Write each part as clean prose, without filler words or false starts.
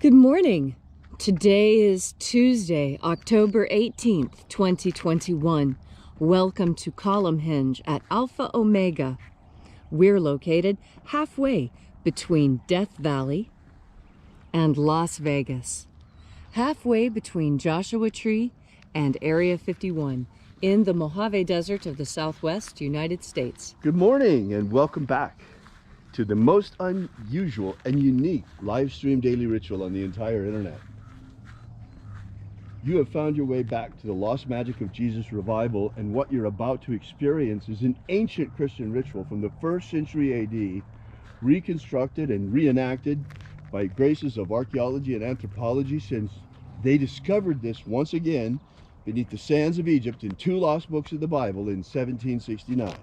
Good morning. Today is Tuesday, October 18th, 2021. Welcome to Column Hinge at Alpha Omega. We're located halfway between Death Valley and Las Vegas. Halfway between Joshua Tree and Area 51 in the Mojave Desert of the Southwest United States. Good morning and welcome back to the most unusual and unique live stream daily ritual on the entire internet. You have found your way back to the Lost Magic of Jesus revival, and what you're about to experience is an ancient Christian ritual from the 1st century AD, reconstructed and reenacted by graces of archaeology and anthropology since they discovered this once again beneath the sands of Egypt in 2 lost books of the Bible in 1769.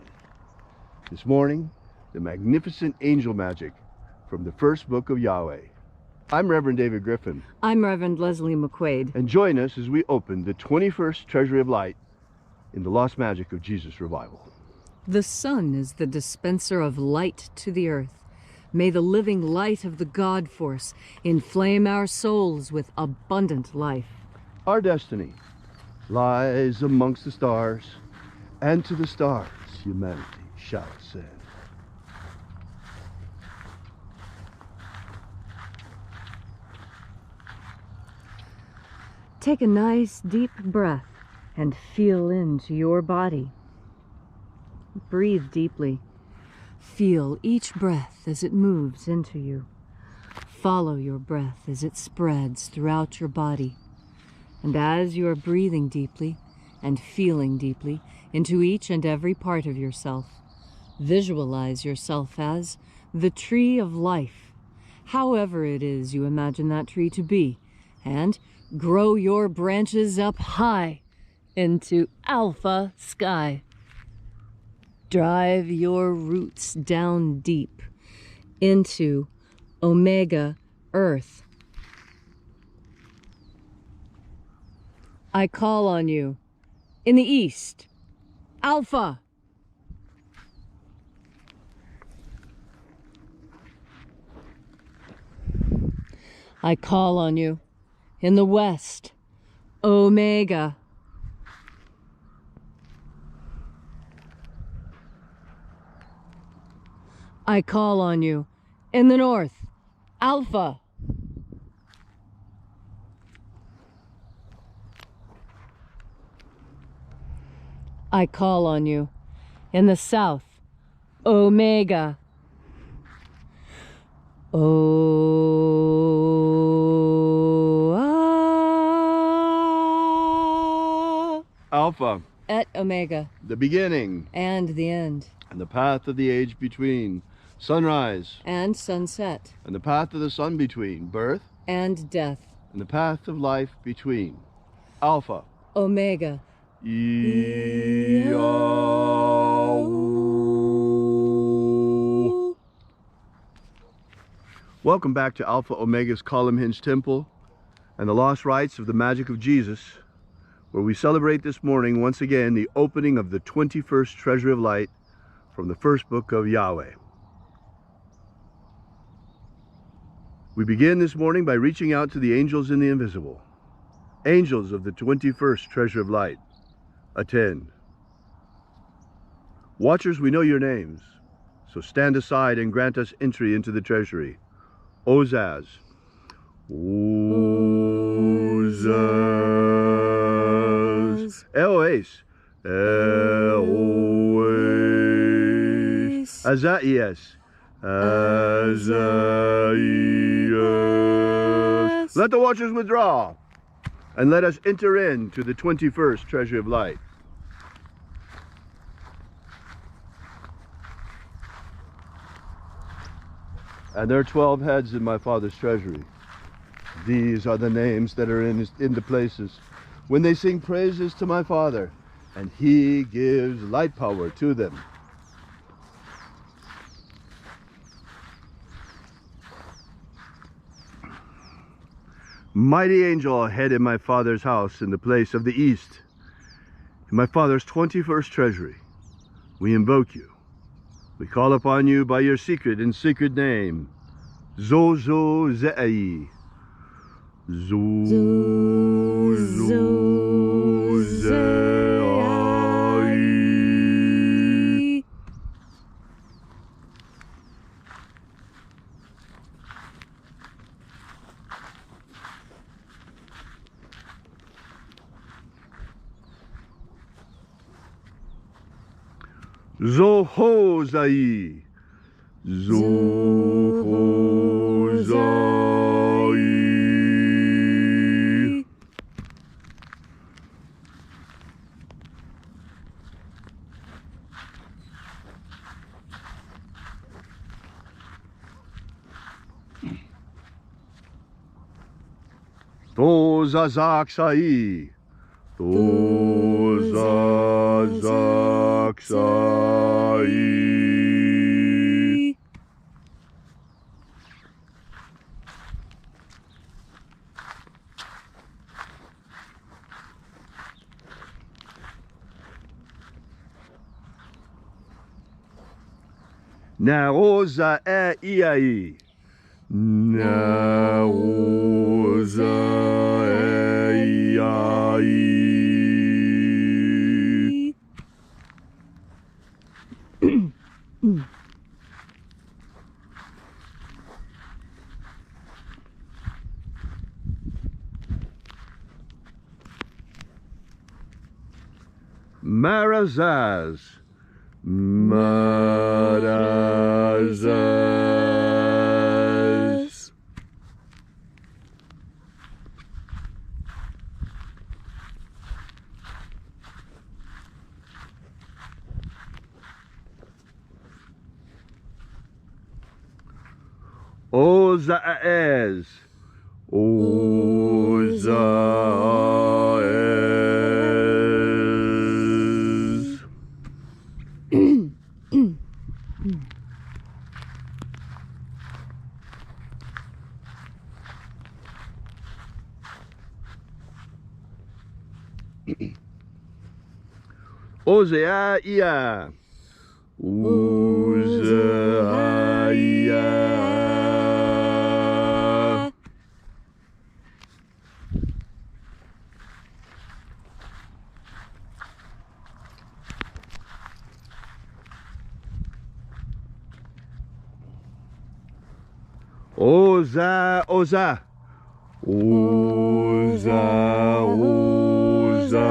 This morning, the magnificent angel magic from the first book of Yahweh. I'm Reverend David Griffin. I'm Reverend Leslie McQuade. And join us as we open the 21st Treasury of Light in the Lost Magic of Jesus revival. The sun is the dispenser of light to the earth. May the living light of the God force inflame our souls with abundant life. Our destiny lies amongst the stars, and to the stars humanity shall ascend. Take a nice deep breath and feel into your body. Breathe deeply. Feel each breath as it moves into you. Follow your breath as it spreads throughout your body. And as you are breathing deeply and feeling deeply into each and every part of yourself, visualize yourself as the tree of life, however it is you imagine that tree to be, and grow your branches up high into alpha sky. Drive your roots down deep into omega earth. I call on you in the east, alpha. I call on you in the west, omega. I call on you in the north, alpha. I call on you in the south, omega. Alpha, Et omega, the beginning and the end, and the path of the age between, sunrise and sunset, and the path of the sun between, birth and death, and the path of life between, Alpha, omega. IAOE. Welcome back to Alpha Omega's Column Hinge Temple and the lost rites of the magic of Jesus, where we celebrate this morning once again the opening of the 21st Treasury of Light from the first book of Yahweh. We begin this morning by reaching out to the angels in the invisible. Angels of the 21st Treasury of Light, attend. Watchers, we know your names, so stand aside and grant us entry into the treasury. Ozaz. Ozaz. Eoes. Eoes. Azaias. Azaias. Let the watchers withdraw, and let us enter into the 21st Treasury of Light. And there are 12 heads in my Father's treasury. These are the names that are in the places when they sing praises to my Father, and he gives light power to them. Mighty angel, head in my Father's house in the place of the east, in my Father's 21st treasury, we invoke you. We call upon you by your secret and sacred name, Zozo Ze'ai, Zu, Zu, ze, ai. Zoho zai. Zoho zai. Tozazaksai. Tozazaksai. Naoza iai. Naoza iai. Marazaz. Marazaz. Ozaez. Ozaez. Ozeaia. Ozeaia. Oza, oza. Oza, oza.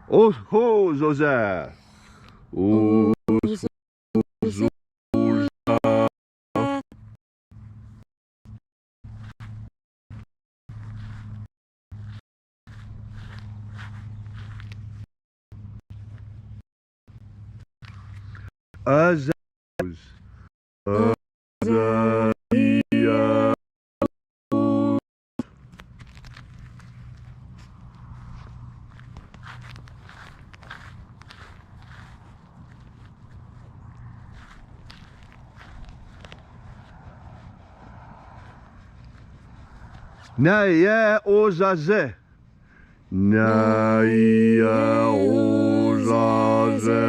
Oho, zoza. Ozo, zoza. Azaz. Azaia. Naya ozaze. Naya ozaze.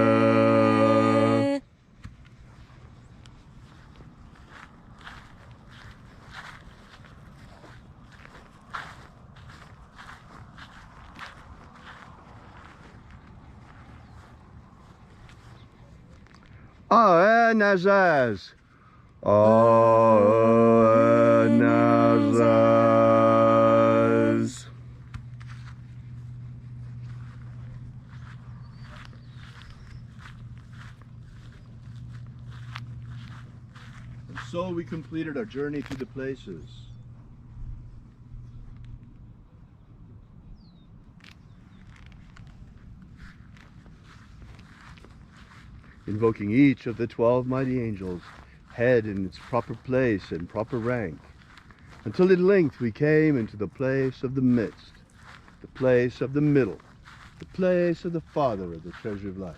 Nazaz. Nazaz. And so we completed our journey through the places. Invoking each of the 12 mighty angels, head in its proper place and proper rank, until at length we came into the place of the midst, the place of the middle, the place of the Father of the treasure of life.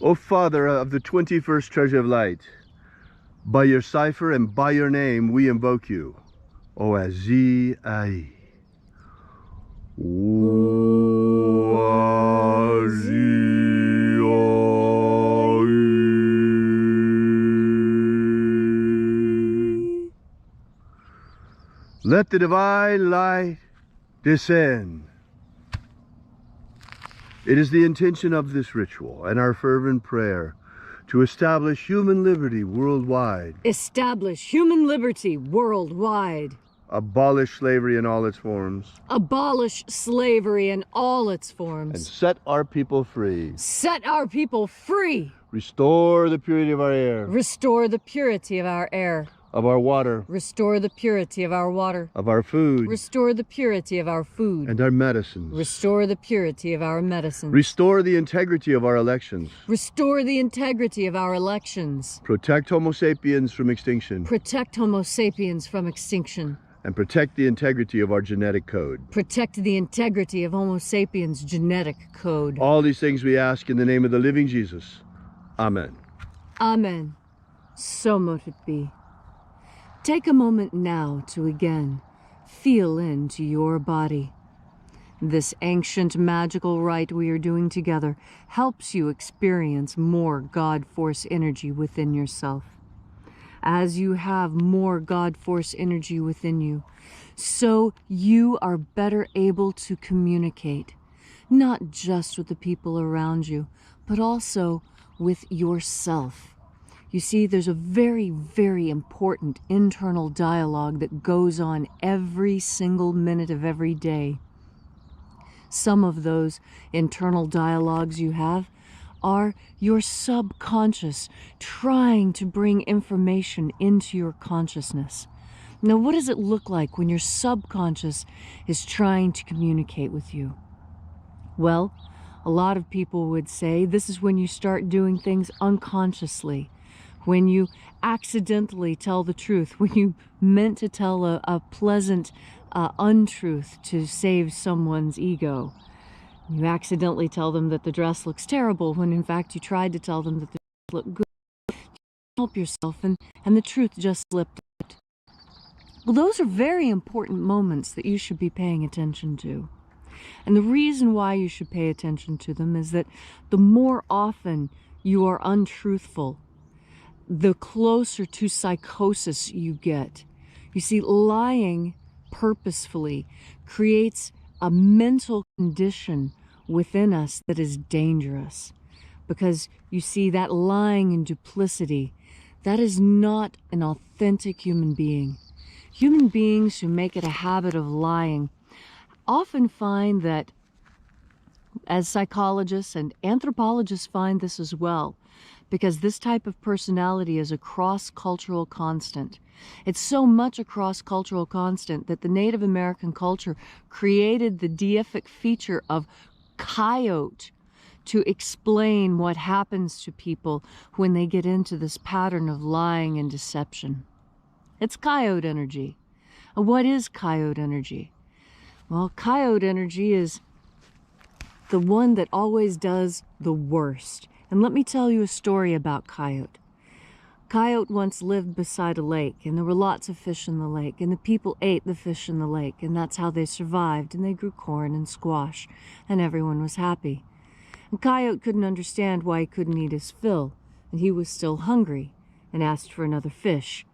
O Father of the 21st treasure of light, by your cipher and by your name we invoke you. O IAOE I. Let the divine light descend. It is the intention of this ritual and our fervent prayer to establish human liberty worldwide. Establish human liberty worldwide. Abolish slavery in all its forms. Abolish slavery in all its forms. And set our people free. Set our people free. Restore the purity of our air. Restore the purity of our air. Of our water. Restore the purity of our water. Of our food. Restore the purity of our food. And our medicines. Restore the purity of our medicines. Restore the integrity of our elections. Restore the integrity of our elections. Protect Homo sapiens from extinction. Protect Homo sapiens from extinction. And protect the integrity of our genetic code. Protect the integrity of Homo sapiens' genetic code. All these things we ask in the name of the living Jesus. Amen. Amen. So mote it be. Take a moment now to again feel into your body. This ancient magical rite we are doing together helps you experience more God Force energy within yourself. As you have more God Force energy within you, so you are better able to communicate, not just with the people around you, but also with yourself. You see, there's a very, very important internal dialogue that goes on every single minute of every day. Some of those internal dialogues you have are your subconscious trying to bring information into your consciousness. Now, what does it look like when your subconscious is trying to communicate with you? Well, a lot of people would say this is when you start doing things unconsciously, when you accidentally tell the truth, when you meant to tell a pleasant untruth to save someone's ego. You accidentally tell them that the dress looks terrible when in fact you tried to tell them that the dress looked good. You help yourself and the truth just slipped out. Well, those are very important moments that you should be paying attention to. And the reason why you should pay attention to them is that the more often you are untruthful, the closer to psychosis you get. You see, lying purposefully creates a mental condition within us that is dangerous. Because you see, that lying and duplicity, that is not an authentic human being. Human beings who make it a habit of lying often find that, as psychologists and anthropologists find this as well, because this type of personality is a cross-cultural constant. It's so much a cross-cultural constant that the Native American culture created the deific feature of coyote to explain what happens to people when they get into this pattern of lying and deception. It's coyote energy. What is coyote energy? Well, coyote energy is the one that always does the worst. And let me tell you a story about coyote. Coyote once lived beside a lake, and there were lots of fish in the lake, and the people ate the fish in the lake, and that's how they survived, and they grew corn and squash, and everyone was happy. And Coyote couldn't understand why he couldn't eat his fill, and he was still hungry, and asked for another fish.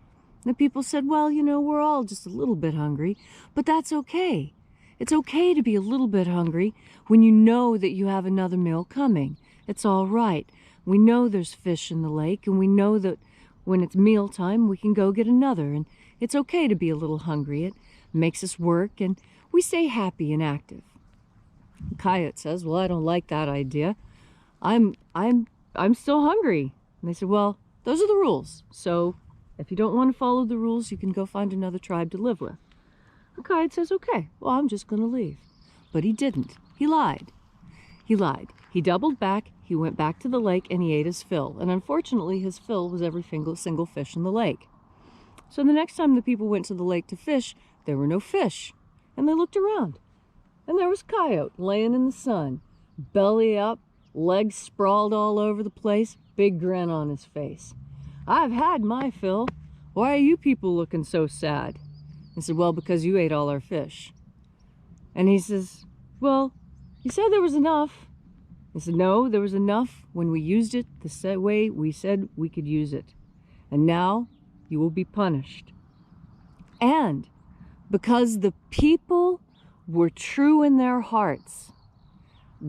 And the people said, well, you know, we're all just a little bit hungry, but that's okay. It's okay to be a little bit hungry when you know that you have another meal coming. It's all right. We know there's fish in the lake, and we know that when it's mealtime, we can go get another, and it's okay to be a little hungry. It makes us work, and we stay happy and active. And Coyote says, well, I don't like that idea. I'm still hungry. And they said, well, those are the rules. So if you don't want to follow the rules, you can go find another tribe to live with. And Coyote says, okay, well, I'm just going to leave. But he didn't. He lied. He lied. He doubled back, he went back to the lake, and he ate his fill. And unfortunately, his fill was every single fish in the lake. So the next time the people went to the lake to fish, there were no fish. And they looked around. And there was Coyote laying in the sun, belly up, legs sprawled all over the place, big grin on his face. "I've had my fill. Why are you people looking so sad?" I said, "Well, because you ate all our fish." And he says, "Well, you said there was enough." I said, "No, there was enough when we used it the way we said we could use it. And now you will be punished." And because the people were true in their hearts,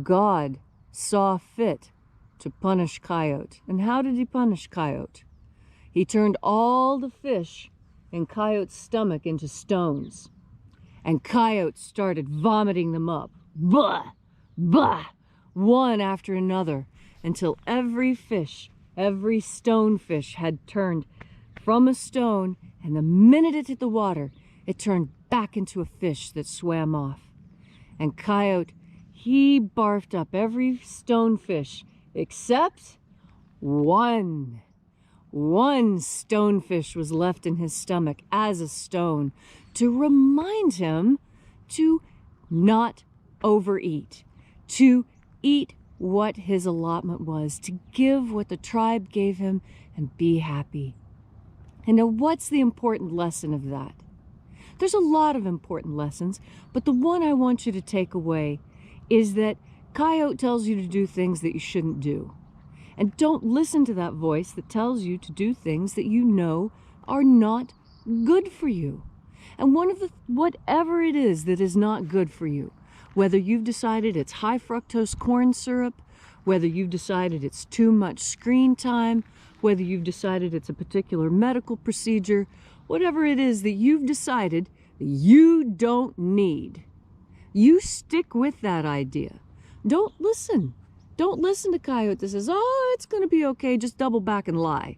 God saw fit to punish Coyote. And how did he punish Coyote? He turned all the fish in Coyote's stomach into stones. And Coyote started vomiting them up. Blah! Blah! One after another, until every fish, every stonefish had turned from a stone, and the minute it hit the water, it turned back into a fish that swam off. And Coyote, he barfed up every stonefish except one. One stonefish was left in his stomach as a stone to remind him to not overeat, to eat what his allotment was, to give what the tribe gave him and be happy. And now what's the important lesson of that? There's a lot of important lessons, but the one I want you to take away is that Coyote tells you to do things that you shouldn't do. And don't listen to that voice that tells you to do things that you know are not good for you. And whatever it is that is not good for you, whether you've decided it's high fructose corn syrup, whether you've decided it's too much screen time, whether you've decided it's a particular medical procedure, whatever it is that you've decided that you don't need, you stick with that idea. Don't listen. Don't listen to Coyote that says, "Oh, it's going to be okay, just double back and lie."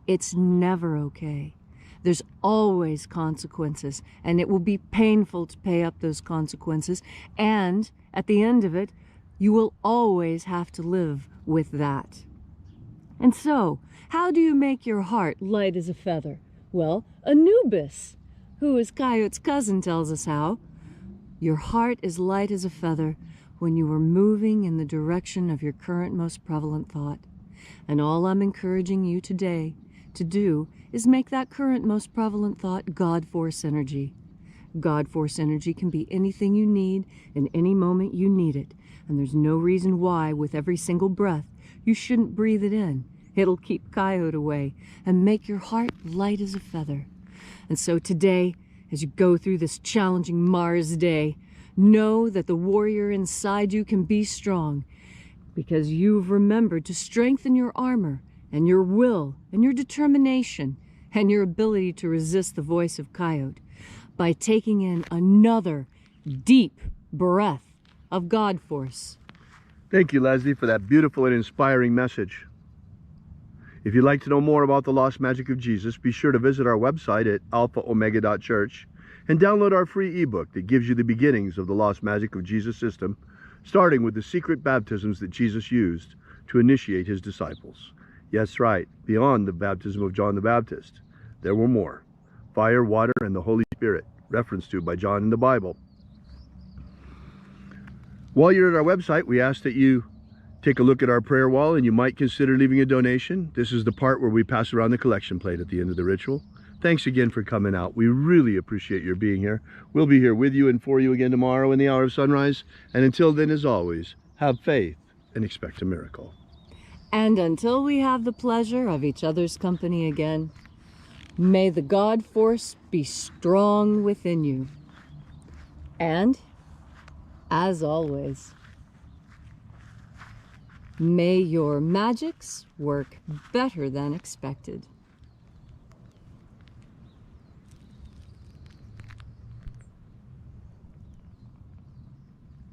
It's never okay. There's always consequences, and it will be painful to pay up those consequences. And at the end of it, you will always have to live with that. And so, how do you make your heart light as a feather? Well, Anubis, who is Coyote's cousin, tells us how. Your heart is light as a feather when you are moving in the direction of your current most prevalent thought. And all I'm encouraging you today to do is make that current most prevalent thought God Force energy. God Force energy can be anything you need in any moment you need it. And there's no reason why, with every single breath, you shouldn't breathe it in. It'll keep Coyote away and make your heart light as a feather. And so today, as you go through this challenging Mars day, know that the warrior inside you can be strong because you've remembered to strengthen your armor and your will and your determination and your ability to resist the voice of Coyote by taking in another deep breath of God Force. Thank you, Leslie, for that beautiful and inspiring message. If you'd like to know more about the lost magic of Jesus, be sure to visit our website at alphaomega.church and download our free ebook that gives you the beginnings of the lost magic of Jesus system, starting with the secret baptisms that Jesus used to initiate his disciples. Yes, right, beyond the baptism of John the Baptist, there were more. Fire, water, and the Holy Spirit, referenced to by John in the Bible. While you're at our website, we ask that you take a look at our prayer wall, and you might consider leaving a donation. This is the part where we pass around the collection plate at the end of the ritual. Thanks again for coming out. We really appreciate your being here. We'll be here with you and for you again tomorrow in the hour of sunrise. And until then, as always, have faith and expect a miracle. And until we have the pleasure of each other's company again, may the God Force be strong within you. And, as always, may your magics work better than expected.